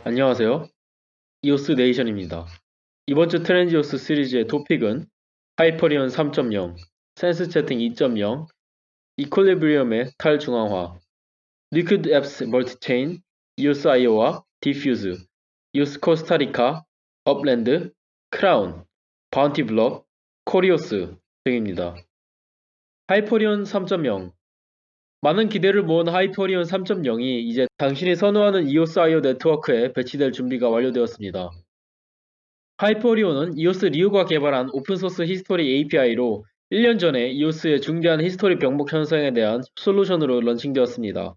안녕하세요. 이오스 네이션입니다. 이번 주 트렌지오스 시리즈의 토픽은 하이퍼리온 3.0, 센스 채팅 2.0, 이퀄리브리엄의 탈중앙화, 리퀴드 앱스 멀티체인, 이오스 아이오와 디퓨즈, 이오스 코스타리카, 업랜드, 크라운, 바운티 블럭, 코리오스 등입니다. 하이퍼리온 3.0 많은 기대를 모은 하이퍼리온 3.0이 이제 당신이 선호하는 이오스 아이오 네트워크에 배치될 준비가 완료되었습니다. 하이퍼리온은 이오스 리오가 개발한 오픈소스 히스토리 API로 1년 전에 이오스의 중대한 히스토리 병목 현상에 대한 솔루션으로 런칭되었습니다.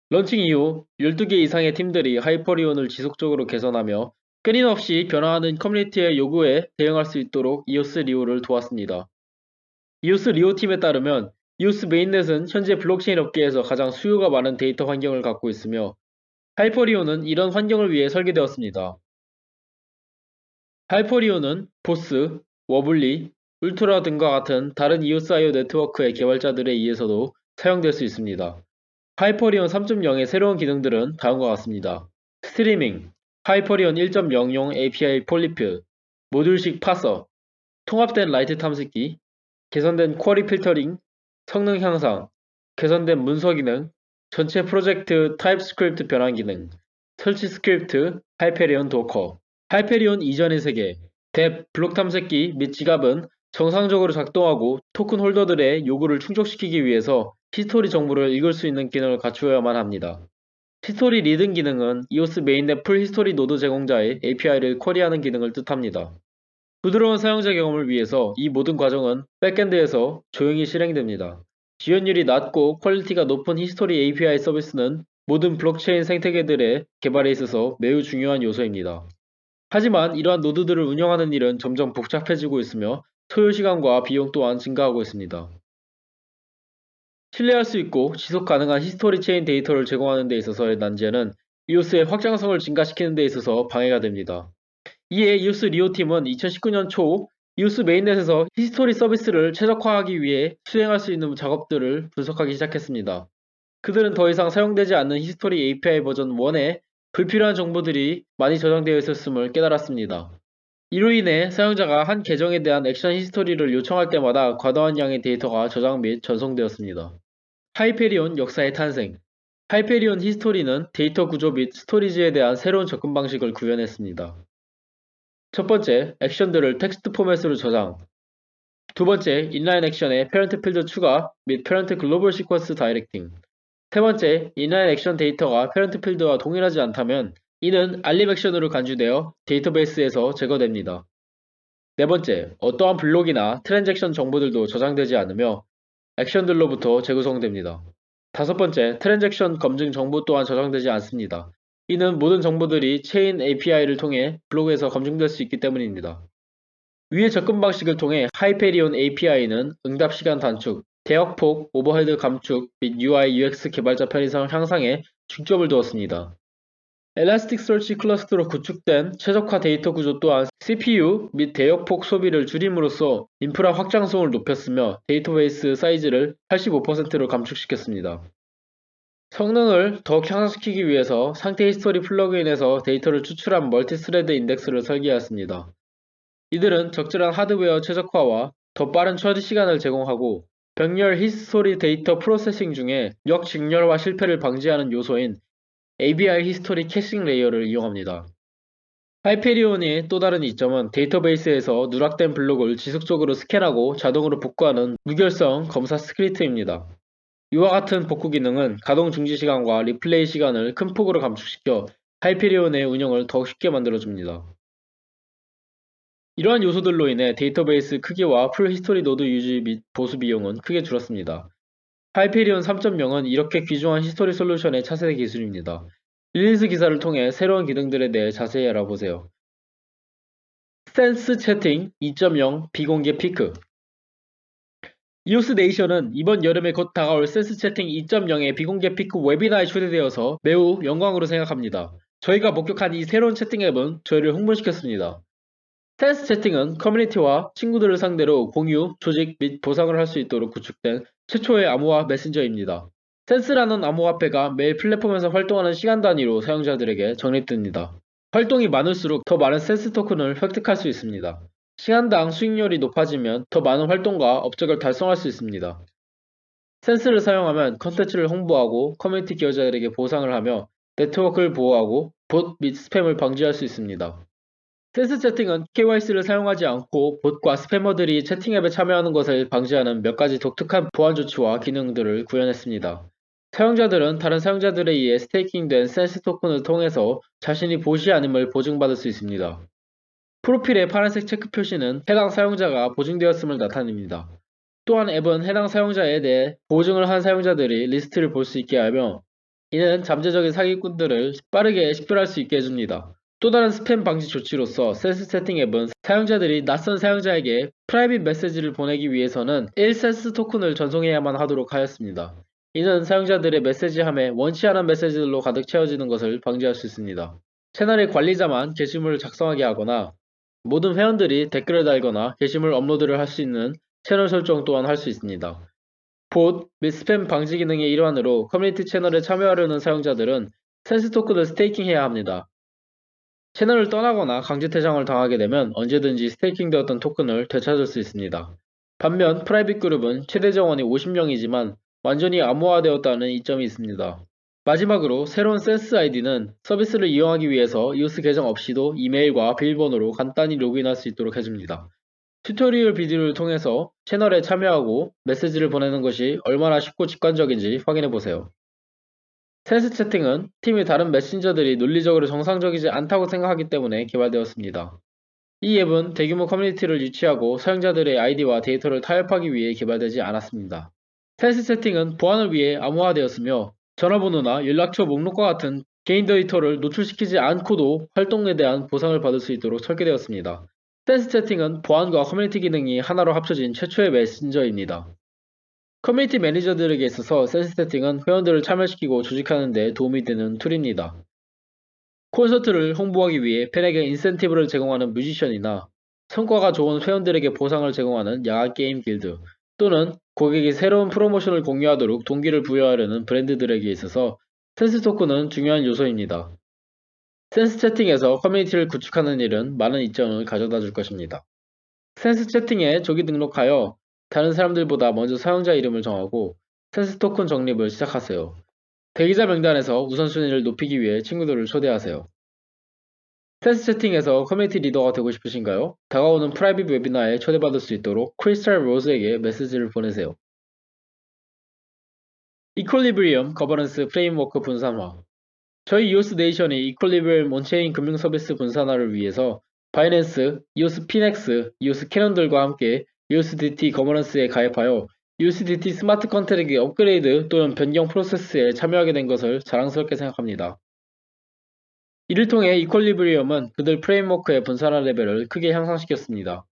런칭 이후 12개 이상의 팀들이 하이퍼리온을 지속적으로 개선하며 끊임없이 변화하는 커뮤니티의 요구에 대응할 수 있도록 이오스 리오를 도왔습니다. 이오스 리오 팀에 따르면 이오스 메인넷은 현재 블록체인 업계에서 가장 수요가 많은 데이터 환경을 갖고 있으며 하이퍼리온은 이런 환경을 위해 설계되었습니다. 하이퍼리온은 보스, 워블리, 울트라 등과 같은 다른 이오스.io 네트워크의 개발자들에 의해서도 사용될 수 있습니다. 하이퍼리온 3.0의 새로운 기능들은 다음과 같습니다. 스트리밍, 하이퍼리온 1.0용 API 폴리필, 모듈식 파서, 통합된 라이트 탐색기, 개선된 쿼리 필터링, 성능 향상, 개선된 문서 기능, 전체 프로젝트 타입스크립트 변환 기능, 설치 스크립트, 하이페리온 도커, 하이페리온 이전의 세계, 뎁, 블록 탐색기 및 지갑은 정상적으로 작동하고 토큰 홀더들의 요구를 충족시키기 위해서 히스토리 정보를 읽을 수 있는 기능을 갖추어야만 합니다. 히스토리 리딩 기능은 이오스 메인넷 풀 히스토리 노드 제공자의 API를 쿼리하는 기능을 뜻합니다. 부드러운 사용자 경험을 위해서 이 모든 과정은 백엔드에서 조용히 실행됩니다. 지연율이 낮고 퀄리티가 높은 히스토리 API 서비스는 모든 블록체인 생태계들의 개발에 있어서 매우 중요한 요소입니다. 하지만 이러한 노드들을 운영하는 일은 점점 복잡해지고 있으며 소요시간과 비용 또한 증가하고 있습니다. 신뢰할 수 있고 지속 가능한 히스토리 체인 데이터를 제공하는 데 있어서의 난제는 이오스의 확장성을 증가시키는 데 있어서 방해가 됩니다. 이에 이오스 리오팀은 2019년 초 이오스 메인넷에서 히스토리 서비스를 최적화하기 위해 수행할 수 있는 작업들을 분석하기 시작했습니다. 그들은 더 이상 사용되지 않는 히스토리 API 버전 1에 불필요한 정보들이 많이 저장되어 있었음을 깨달았습니다. 이로 인해 사용자가 한 계정에 대한 액션 히스토리를 요청할 때마다 과도한 양의 데이터가 저장 및 전송되었습니다. 하이페리온 역사의 탄생 하이페리온 히스토리는 데이터 구조 및 스토리지에 대한 새로운 접근 방식을 구현했습니다. 첫 번째, 액션들을 텍스트 포맷으로 저장. 두 번째, 인라인 액션의 페런트 필드 추가 및 페런트 글로벌 시퀀스 다이렉팅. 세 번째, 인라인 액션 데이터가 페런트 필드와 동일하지 않다면 이는 알림 액션으로 간주되어 데이터베이스에서 제거됩니다. 네 번째, 어떠한 블록이나 트랜잭션 정보들도 저장되지 않으며 액션들로부터 재구성됩니다. 다섯 번째, 트랜잭션 검증 정보 또한 저장되지 않습니다. 이는 모든 정보들이 체인 API를 통해 블록에서 검증될 수 있기 때문입니다. 위의 접근 방식을 통해 하이페리온 API는 응답 시간 단축, 대역폭, 오버헤드 감축 및 UI, UX 개발자 편의성 향상에 중점을 두었습니다. 엘라스틱서치 클러스터로 구축된 최적화 데이터 구조 또한 CPU 및 대역폭 소비를 줄임으로써 인프라 확장성을 높였으며 데이터베이스 사이즈를 85%로 감축시켰습니다. 성능을 더욱 향상시키기 위해서 상태 히스토리 플러그인에서 데이터를 추출한 멀티스레드 인덱스를 설계하였습니다. 이들은 적절한 하드웨어 최적화와 더 빠른 처리 시간을 제공하고 병렬 히스토리 데이터 프로세싱 중에 역직렬화 실패를 방지하는 요소인 ABI 히스토리 캐싱 레이어를 이용합니다. 하이페리온의 또 다른 이점은 데이터베이스에서 누락된 블록을 지속적으로 스캔하고 자동으로 복구하는 무결성 검사 스크립트입니다. 이와 같은 복구 기능은 가동 중지 시간과 리플레이 시간을 큰 폭으로 감축시켜 하이페리온의 운영을 더 쉽게 만들어줍니다. 이러한 요소들로 인해 데이터베이스 크기와 풀 히스토리 노드 유지 및 보수 비용은 크게 줄었습니다. 하이페리온 3.0은 이렇게 귀중한 히스토리 솔루션의 차세대 기술입니다. 릴리스 기사를 통해 새로운 기능들에 대해 자세히 알아보세요. 센스 채팅 2.0 비공개 피크 이오스 네이션은 이번 여름에 곧 다가올 센스 채팅 2.0의 비공개 피크 웨비나에 초대되어서 매우 영광으로 생각합니다. 저희가 목격한 이 새로운 채팅 앱은 저희를 흥분시켰습니다. 센스 채팅은 커뮤니티와 친구들을 상대로 공유, 조직 및 보상을 할 수 있도록 구축된 최초의 암호화 메신저입니다. 센스라는 암호화폐가 매일 플랫폼에서 활동하는 시간 단위로 사용자들에게 적립됩니다. 활동이 많을수록 더 많은 센스 토큰을 획득할 수 있습니다. 시간당 수익률이 높아지면 더 많은 활동과 업적을 달성할 수 있습니다. 센스를 사용하면 컨텐츠를 홍보하고 커뮤니티 기여자들에게 보상을 하며 네트워크를 보호하고 봇 및 스팸을 방지할 수 있습니다. 센스 채팅은 KYC를 사용하지 않고 봇과 스패머들이 채팅 앱에 참여하는 것을 방지하는 몇 가지 독특한 보안 조치와 기능들을 구현했습니다. 사용자들은 다른 사용자들에 의해 스테이킹된 센스 토큰을 통해서 자신이 봇이 아님을 보증받을 수 있습니다. 프로필의 파란색 체크 표시는 해당 사용자가 보증되었음을 나타냅니다. 또한 앱은 해당 사용자에 대해 보증을 한 사용자들이 리스트를 볼 수 있게 하며 이는 잠재적인 사기꾼들을 빠르게 식별할 수 있게 해줍니다. 또 다른 스팸 방지 조치로서 센스 세팅 앱은 사용자들이 낯선 사용자에게 프라이빗 메시지를 보내기 위해서는 1센스 토큰을 전송해야만 하도록 하였습니다. 이는 사용자들의 메시지함에 원치 않은 메시지들로 가득 채워지는 것을 방지할 수 있습니다. 채널의 관리자만 게시물을 작성하게 하거나 모든 회원들이 댓글을 달거나 게시물 업로드를 할 수 있는 채널 설정 또한 할 수 있습니다. 봇 및 스팸 방지 기능의 일환으로 커뮤니티 채널에 참여하려는 사용자들은 센스 토큰을 스테이킹해야 합니다. 채널을 떠나거나 강제 퇴장을 당하게 되면 언제든지 스테이킹되었던 토큰을 되찾을 수 있습니다. 반면 프라이빗 그룹은 최대 정원이 50명이지만 완전히 암호화되었다는 이점이 있습니다. 마지막으로 새로운 센스 아이디는 서비스를 이용하기 위해서 이오스 계정 없이도 이메일과 비밀번호로 간단히 로그인할 수 있도록 해줍니다. 튜토리얼 비디오를 통해서 채널에 참여하고 메시지를 보내는 것이 얼마나 쉽고 직관적인지 확인해보세요. 센스 채팅은 팀의 다른 메신저들이 논리적으로 정상적이지 않다고 생각하기 때문에 개발되었습니다. 이 앱은 대규모 커뮤니티를 유치하고 사용자들의 아이디와 데이터를 타협하기 위해 개발되지 않았습니다. 센스 채팅은 보안을 위해 암호화되었으며 전화번호나 연락처 목록과 같은 개인 데이터를 노출시키지 않고도 활동에 대한 보상을 받을 수 있도록 설계되었습니다. 센스 채팅은 보안과 커뮤니티 기능이 하나로 합쳐진 최초의 메신저입니다. 커뮤니티 매니저들에게 있어서 센스 채팅은 회원들을 참여시키고 조직하는 데 도움이 되는 툴입니다. 콘서트를 홍보하기 위해 팬에게 인센티브를 제공하는 뮤지션이나 성과가 좋은 회원들에게 보상을 제공하는 야간 게임 길드 또는 고객이 새로운 프로모션을 공유하도록 동기를 부여하려는 브랜드들에게 있어서 센스 토큰은 중요한 요소입니다. 센스 채팅에서 커뮤니티를 구축하는 일은 많은 이점을 가져다 줄 것입니다. 센스 채팅에 조기 등록하여 다른 사람들보다 먼저 사용자 이름을 정하고 센스 토큰 적립을 시작하세요. 대기자 명단에서 우선순위를 높이기 위해 친구들을 초대하세요. 센스 채팅에서 커뮤니티 리더가 되고 싶으신가요? 다가오는 프라이빗 웨비나에 초대받을 수 있도록 크리스탈 로즈에게 메시지를 보내세요. 이퀄리브리엄 거버넌스 프레임워크 분산화 저희 이오스 네이션이 이퀄리브리엄 온체인 금융 서비스 분산화를 위해서 바이낸스, 이오스 피넥스, 이오스 캐논들과 함께 USDT 거버넌스에 가입하여 USDT 스마트 컨트랙트 업그레이드 또는 변경 프로세스에 참여하게 된 것을 자랑스럽게 생각합니다. 이를 통해 이퀄리브리엄은 그들 프레임워크의 분산화 레벨을 크게 향상시켰습니다.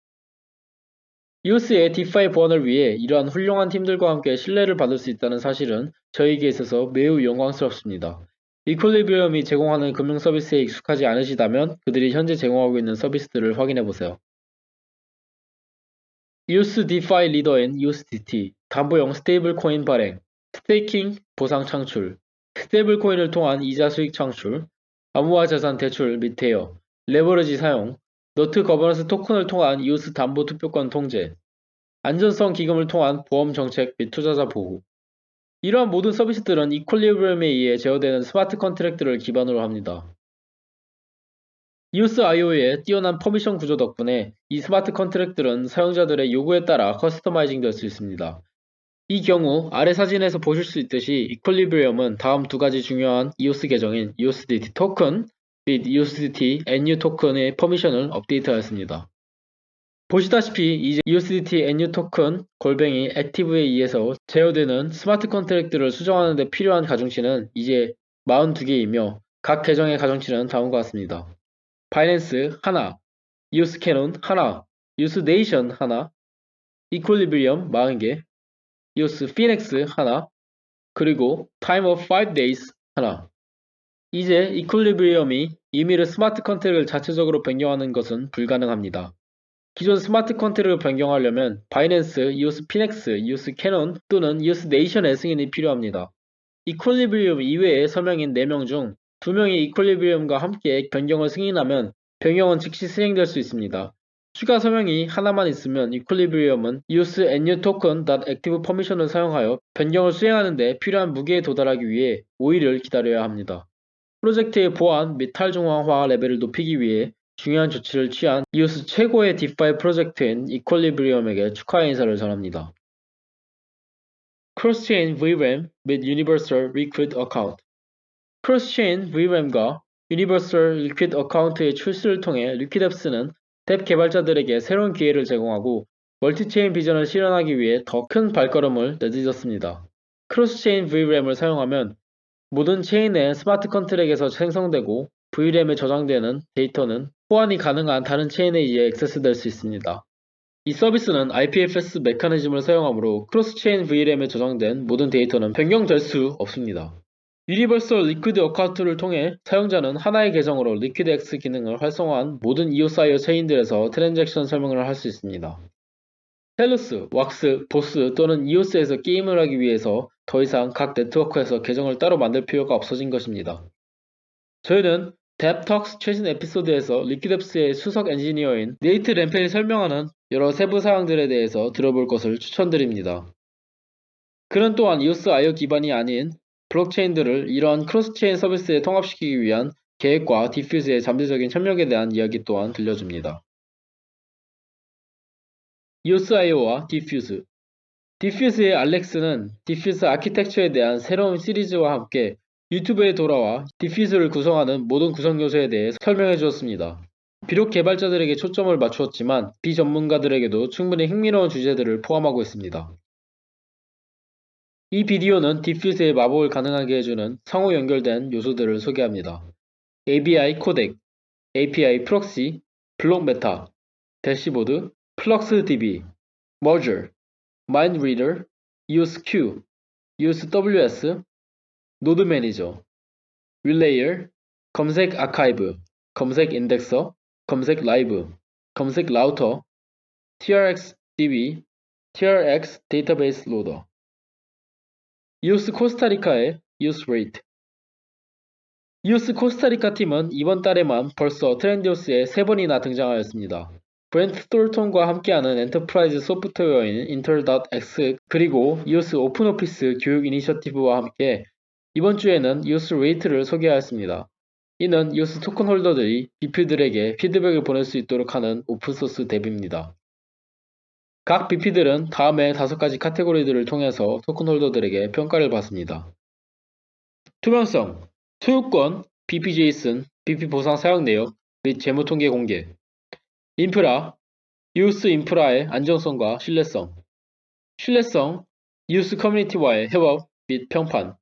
이오스의 디파이 보안을 위해 이러한 훌륭한 팀들과 함께 신뢰를 받을 수 있다는 사실은 저희에게 있어서 매우 영광스럽습니다. 이퀄리브리엄이 제공하는 금융 서비스에 익숙하지 않으시다면 그들이 현재 제공하고 있는 서비스들을 확인해보세요. 이오스 디파이 리더인 USDT, 담보형 스테이블 코인 발행, 스테이킹 보상 창출, 스테이블 코인을 통한 이자 수익 창출, 암호화 자산 대출 및 대여, 레버리지 사용, 너트 거버넌스 토큰을 통한 이오스 담보 투표권 통제, 안전성 기금을 통한 보험 정책 및 투자자 보호. 이러한 모든 서비스들은 이퀄리브리엄에 의해 제어되는 스마트 컨트랙트를 기반으로 합니다. 이오스 IO의 뛰어난 퍼미션 구조 덕분에 이 스마트 컨트랙트들은 사용자들의 요구에 따라 커스터마이징 될 수 있습니다. 이 경우 아래 사진에서 보실 수 있듯이 이퀄리브리엄은 다음 두 가지 중요한 이오스 계정인 USDT 토큰 및 USDT NU 토큰의 퍼미션을 업데이트하였습니다. 보시다시피 이제 USDT NU 토큰 골뱅이 액티브에 의해서 제어되는 스마트 컨트랙트를 수정하는 데 필요한 가중치는 이제 42개이며 각 계정의 가중치는 다음과 같습니다. 바이낸스 하나, 이오스 캐논 하나, 이오스 네이션 하나, 이퀄리브리엄 40개, 이오스 피넥스 하나, 그리고 타임 오브 5 days 하나. 이제 이퀄리브리엄이 임의로 스마트 컨트랙을 자체적으로 변경하는 것은 불가능합니다. 기존 스마트 컨트랙을 변경하려면 바이낸스, 이오스 피넥스, 이오스 캐논 또는 이오스 네이션의 승인이 필요합니다. 이퀄리브리엄 이외의 서명인 4명 중 두 명이 이퀄리브리엄과 함께 변경을 승인하면 변경은 즉시 실행될 수 있습니다. 추가 서명이 하나만 있으면 이퀄리브리엄은 use new token.active permission을 사용하여 변경을 수행하는 데 필요한 무게에 도달하기 위해 5일을 기다려야 합니다. 프로젝트의 보안 및 탈중앙화 레벨을 높이기 위해 중요한 조치를 취한 이오스 최고의 디파이 프로젝트인 이퀄리브리엄에게 축하의 인사를 전합니다. 크로스체인 VRAM 및 Universal Liquid Account 크로스체인 VRAM과 Universal Liquid Account의 출시를 통해 리퀴드앱스는 뎁 개발자들에게 새로운 기회를 제공하고 멀티체인 비전을 실현하기 위해 더 큰 발걸음을 내딛었습니다. 크로스체인 VRAM을 사용하면 모든 체인의 스마트 컨트랙에서 생성되고 VRAM에 저장되는 데이터는 호환이 가능한 다른 체인에 의해 액세스될 수 있습니다. 이 서비스는 IPFS 메커니즘을 사용하므로 크로스체인 VRAM에 저장된 모든 데이터는 변경될 수 없습니다. 유니버설 리퀴드 어카운트를 통해 사용자는 하나의 계정으로 리퀴드X 기능을 활성화한 모든 EOSIO 체인들에서 트랜잭션 설명을 할 수 있습니다. 텔루스, 왁스, 보스 또는 EOS에서 게임을 하기 위해서 더 이상 각 네트워크에서 계정을 따로 만들 필요가 없어진 것입니다. 저희는 DevTalks 최신 에피소드에서 리퀴드앱스의 수석 엔지니어인 네이트 램펠이 설명하는 여러 세부 사항들에 대해서 들어볼 것을 추천드립니다. 그는 또한 EOSIO 기반이 아닌 블록체인들을 이러한 크로스체인 서비스에 통합시키기 위한 계획과 디퓨즈의 잠재적인 협력에 대한 이야기 또한 들려줍니다. EOSIO와 디퓨즈 디퓨즈의 알렉스는 디퓨즈 아키텍처에 대한 새로운 시리즈와 함께 유튜브에 돌아와 디퓨즈를 구성하는 모든 구성 요소에 대해 설명해 주었습니다. 비록 개발자들에게 초점을 맞추었지만 비전문가들에게도 충분히 흥미로운 주제들을 포함하고 있습니다. 이 비디오는 디퓨즈의 마법을 가능하게 해주는 상호 연결된 요소들을 소개합니다. ABI 코덱, API 프록시, 블록 메타, 대시보드, 플럭스 DB, 머저, 마인드 리더, EOS Q, EOS WS, 노드 매니저, 릴레이어, 검색 아카이브, 검색 인덱서, 검색 라이브, 검색 라우터, TRX DB, TRX 데이터베이스 로더, EOS 코스타리카의 EOS 레이트 EOS 코스타리카 팀은 이번 달에만 벌써 트렌디오스에 3번이나 등장하였습니다. 브렌트 톨톤과 함께하는 엔터프라이즈 소프트웨어인 인텔.x 그리고 EOS 오픈오피스 교육 이니셔티브와 함께 이번 주에는 EOS 레이트를 소개하였습니다. 이는 EOS 토큰 홀더들이 BP들에게 피드백을 보낼 수 있도록 하는 오픈소스 뎁입니다. 각 BP들은 다음의 5가지 카테고리들을 통해서 토큰 홀더들에게 평가를 받습니다. 투명성, 소유권, BPJSON, BP 보상 사용 내역 및 재무통계 공개. 인프라, EOS 인프라의 안정성과 신뢰성. 신뢰성, EOS 커뮤니티와의 협업 및 평판.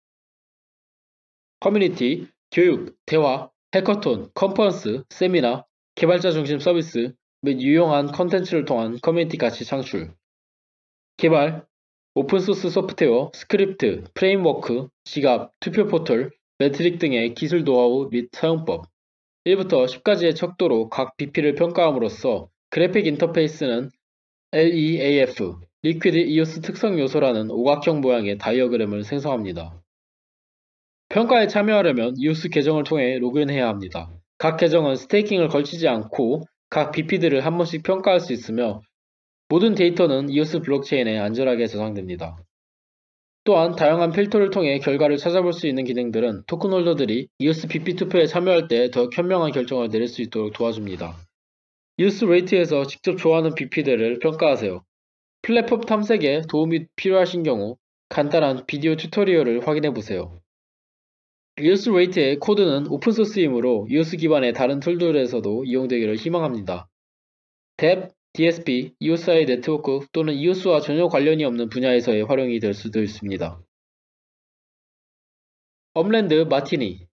커뮤니티, 교육, 대화, 해커톤, 컨퍼런스, 세미나, 개발자 중심 서비스 및 유용한 컨텐츠를 통한 커뮤니티 가치 창출. 개발, 오픈소스 소프트웨어, 스크립트, 프레임워크, 지갑, 투표 포털, 매트릭 등의 기술 노하우 및 사용법. 1부터 10까지의 척도로 각 BP를 평가함으로써 그래픽 인터페이스는 LEAF, 리퀴드 EOS 특성 요소라는 오각형 모양의 다이어그램을 생성합니다. 평가에 참여하려면 EOS 계정을 통해 로그인해야 합니다. 각 계정은 스테이킹을 걸치지 않고 각 BP들을 한 번씩 평가할 수 있으며 모든 데이터는 EOS 블록체인에 안전하게 저장됩니다. 또한 다양한 필터를 통해 결과를 찾아볼 수 있는 기능들은 토큰 홀더들이 EOS BP 투표에 참여할 때 더 현명한 결정을 내릴 수 있도록 도와줍니다. EOS 레이트에서 직접 좋아하는 BP들을 평가하세요. 플랫폼 탐색에 도움이 필요하신 경우 간단한 비디오 튜토리얼을 확인해보세요. EOS 레이트의 코드는 오픈소스이므로 EOS 기반의 다른 툴들에서도 이용되기를 희망합니다. 뎁, DSP, EOSI 네트워크 또는 EOS와 전혀 관련이 없는 분야에서의 활용이 될 수도 있습니다. 업랜드 마티니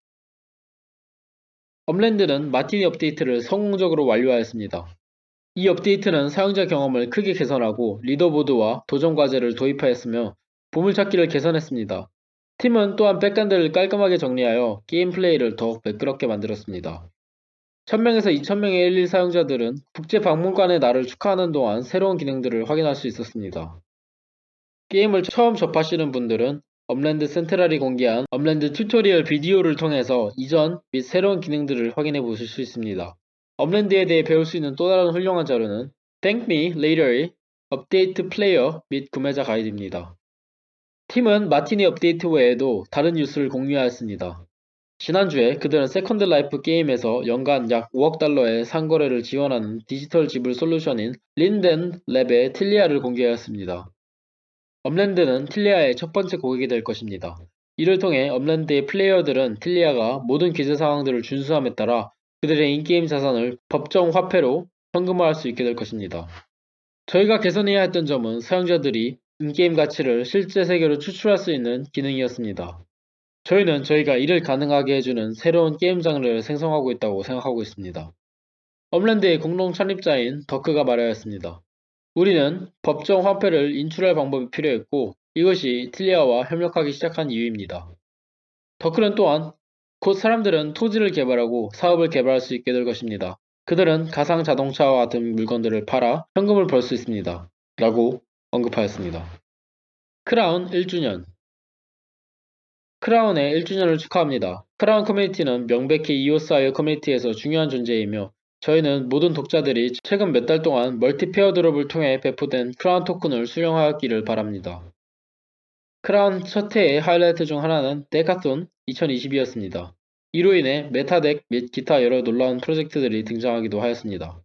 업랜드는 마티니 업데이트를 성공적으로 완료하였습니다. 이 업데이트는 사용자 경험을 크게 개선하고 리더보드와 도전 과제를 도입하였으며 보물찾기를 개선했습니다. 팀은 또한 백엔드를 깔끔하게 정리하여 게임 플레이를 더욱 매끄럽게 만들었습니다. 1000명에서 2000명의 11 사용자들은 국제박물관의 날을 축하하는 동안 새로운 기능들을 확인할 수 있었습니다. 게임을 처음 접하시는 분들은 업랜드 센트럴이 공개한 업랜드 튜토리얼 비디오를 통해서 이전 및 새로운 기능들을 확인해 보실 수 있습니다. 업랜드에 대해 배울 수 있는 또 다른 훌륭한 자료는 Thank Me Later의 업데이트 플레이어 및 구매자 가이드입니다. 팀은 마티니 업데이트 외에도 다른 뉴스를 공유하였습니다. 지난주에 그들은 세컨드 라이프 게임에서 연간 약 5억 달러의 상거래를 지원하는 디지털 지불 솔루션인 린덴 랩의 틸리아를 공개하였습니다. 업랜드는 틸리아의 첫 번째 고객이 될 것입니다. 이를 통해 업랜드의 플레이어들은 틸리아가 모든 규제 사항들을 준수함에 따라 그들의 인게임 자산을 법정 화폐로 현금화할 수 있게 될 것입니다. 저희가 개선해야 했던 점은 사용자들이 인게임 가치를 실제 세계로 추출할 수 있는 기능이었습니다. 저희는 저희가 이를 가능하게 해주는 새로운 게임 장르를 생성하고 있다고 생각하고 있습니다. 업랜드의 공동 창립자인 더크가 말하였습니다. 우리는 법정 화폐를 인출할 방법이 필요했고 이것이 틸리아와 협력하기 시작한 이유입니다. 더크는 또한 곧 사람들은 토지를 개발하고 사업을 개발할 수 있게 될 것입니다. 그들은 가상 자동차와 같은 물건들을 팔아 현금을 벌 수 있습니다. 라고 언급하였습니다. 크라운 1주년 크라운의 1주년을 축하합니다. 크라운 커뮤니티는 명백히 이오스아이오 커뮤니티에서 중요한 존재이며 저희는 모든 독자들이 최근 몇 달 동안 멀티페어 드롭을 통해 배포된 크라운 토큰을 수령하였기를 바랍니다. 크라운 첫 해의 하이라이트 중 하나는 데카톤 2020이었습니다. 이로 인해 메타덱 및 기타 여러 놀라운 프로젝트들이 등장하기도 하였습니다.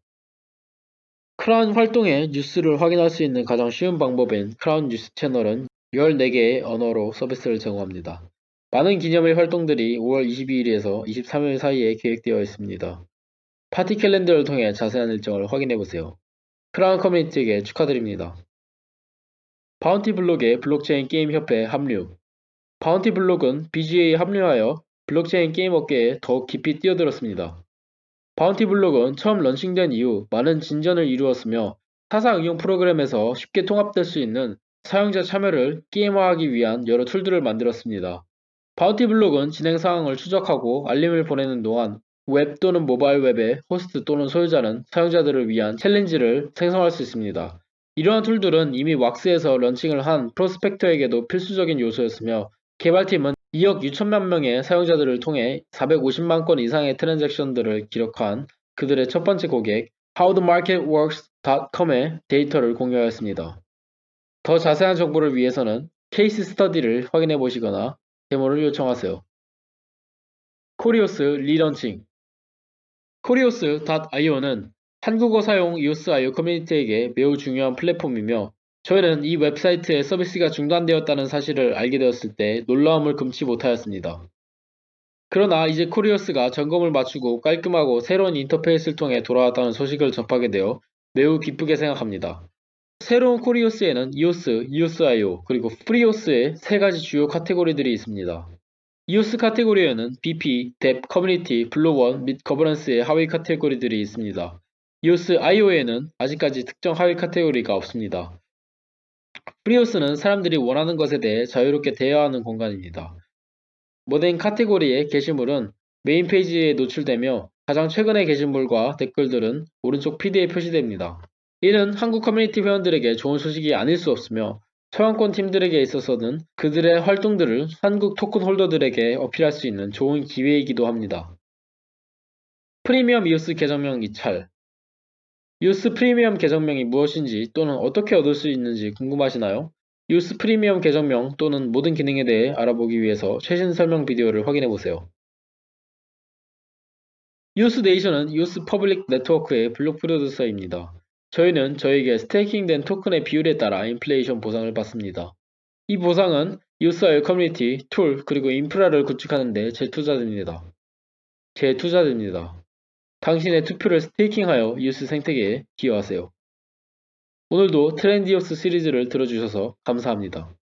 크라운 활동의 뉴스를 확인할 수 있는 가장 쉬운 방법인 크라운 뉴스 채널은 14개의 언어로 서비스를 제공합니다. 많은 기념일 활동들이 5월 22일에서 23일 사이에 계획되어 있습니다. 파티 캘린더를 통해 자세한 일정을 확인해보세요. 크라운 커뮤니티에게 축하드립니다. 바운티 블록의 블록체인 게임 협회 합류 바운티 블록은 BGA에 합류하여 블록체인 게임 업계에 더욱 깊이 뛰어들었습니다. 바운티 블록은 처음 런칭된 이후 많은 진전을 이루었으며 타사 응용 프로그램에서 쉽게 통합될 수 있는 사용자 참여를 게임화하기 위한 여러 툴들을 만들었습니다. 바운티 블록은 진행 상황을 추적하고 알림을 보내는 동안 웹 또는 모바일 웹의 호스트 또는 소유자는 사용자들을 위한 챌린지를 생성할 수 있습니다. 이러한 툴들은 이미 왁스에서 런칭을 한 프로스펙터에게도 필수적인 요소였으며 개발팀은 2억 6천만 명의 사용자들을 통해 450만 건 이상의 트랜잭션들을 기록한 그들의 첫 번째 고객 howthemarketworks.com의 데이터를 공유하였습니다. 더 자세한 정보를 위해서는 케이스 스터디를 확인해 보시거나 데모를 요청하세요. 코리오스 리런칭 코리오스.io는 한국어 사용 이오스IO 커뮤니티에게 매우 중요한 플랫폼이며 저희는 이 웹사이트의 서비스가 중단되었다는 사실을 알게 되었을 때 놀라움을 금치 못하였습니다. 그러나 이제 코리오스가 점검을 마치고 깔끔하고 새로운 인터페이스를 통해 돌아왔다는 소식을 접하게 되어 매우 기쁘게 생각합니다. 새로운 코리오스에는 이오스, 이오스IO, 그리고 프리오스의 세 가지 주요 카테고리들이 있습니다. 이오스 카테고리에는 BP, 뎁, 커뮤니티, 블로원 및 거버넌스의 하위 카테고리들이 있습니다. 이오스 IO에는 아직까지 특정 하위 카테고리가 없습니다. 프리오스는 사람들이 원하는 것에 대해 자유롭게 대여하는 공간입니다. 모든 카테고리의 게시물은 메인 페이지에 노출되며 가장 최근의 게시물과 댓글들은 오른쪽 피드에 표시됩니다. 이는 한국 커뮤니티 회원들에게 좋은 소식이 아닐 수 없으며 서양권 팀들에게 있어서는 그들의 활동들을 한국 토큰 홀더들에게 어필할 수 있는 좋은 기회이기도 합니다. 프리미엄 이오스 계정명 이찰 이오스 프리미엄 계정명이 무엇인지 또는 어떻게 얻을 수 있는지 궁금하시나요? 이오스 프리미엄 계정명 또는 모든 기능에 대해 알아보기 위해서 최신 설명 비디오를 확인해보세요. 이오스 네이션은 이오스 퍼블릭 네트워크의 블록 프로듀서입니다. 저희는 저에게 스테이킹된 토큰의 비율에 따라 인플레이션 보상을 받습니다. 이 보상은 이오스IO 커뮤니티, 툴, 그리고 인프라를 구축하는 데 재투자됩니다. 당신의 투표를 스테이킹하여 이오스 생태계에 기여하세요. 오늘도 트렌디오스 시리즈를 들어주셔서 감사합니다.